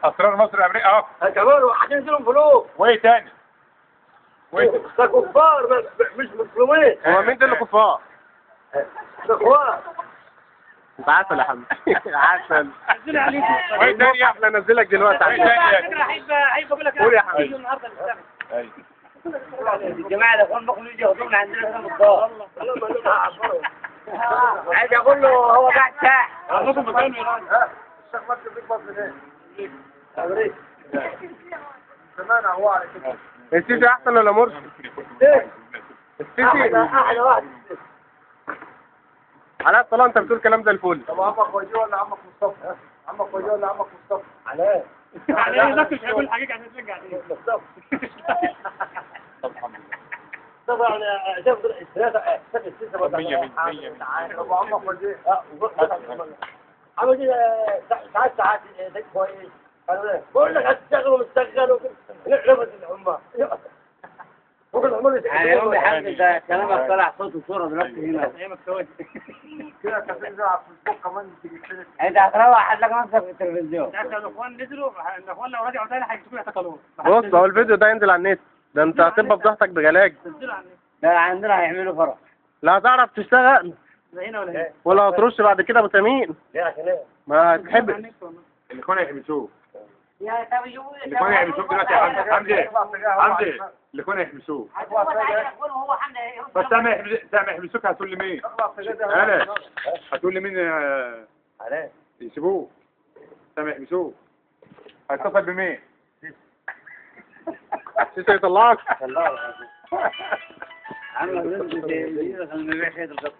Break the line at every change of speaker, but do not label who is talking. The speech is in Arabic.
اسرار مصر الامريكيه اهو.
كمان هتنزلهم فلوس.
وايه تاني؟
ده كفار مش مسلمين.
هو مين ده اللي كفار؟
ده اخوان.
انت عسل يا حمد. عسل.
نزل عليك.
وايه تاني يا احنا انزلك دلوقتي
وايه تاني
عشان
هيبقى بقول لك
قول يا حبيبي.
النهارده السبت.
ايوه
الجماعه الاخوان بياخدوا يجي ياخدونا عندنا هنا بالدار. عايز اقول له هو قاعد تحت.
عندكم مكان يا
الشيخ مكتب بيك بطل منين؟ امريكا. زمان هو على كده.
السيسي احسن ولا مرسي؟ السيسي
احلى واحد.
على الطلاق انت بتقول كلام زي الفل.
طب عمك وجيه ولا عمك مصطفى؟ عمك وجيه ولا عمك مصطفى؟ علاء.
يعني ايه ذاك مش هيقول الحقيقه عشان ترجع عليه.
مصطفى. طبعا شوف الثلاثه السته
طب 100
طب عمك وجيه. عمل ساعات ده كويس. بقول لك هتشتغل ومستشغل وكده. لعبت العمال.
يعني يوم الحمد ده كلامك طلع صوت وصورة دلوقتي هنا.
ايامك سويت.
كده كافيين على الفيسبوك كمان تيجي تشترك.
انت هتروح هتلاقي نفسك في التلفزيون.
تعرف لو الاخوان نزلوا الاخوان لو رجعوا تاني هيمسكوا يعتقلوه.
بص هو الفيديو ده ينزل على النت، ده انت هتبقى بضغطك بجلاج.
نزلوا على النت.
ده عندنا هيعملوا فرح.
لا هتعرف تشتغل
زي هنا ولا هنا.
ولا هترش بعد كده بتامين.
ليه عشان ايه؟
ما هتحب.
الاخوان هيحبسوه.
يا طب يجيبوا
الاخوان هيحبسوه دلوقتي يا حمدي. حمدي الاخوان هيحبسوه.
هو حمد
بس سامع يحبسوك هتقول لي مين؟ انا هتقول لي مين يسيبوه؟ سامع يحبسوه هيتصل بمين؟
السيسي يطلعك.
عمل رزق زي اللي بيبيع خيط القطر.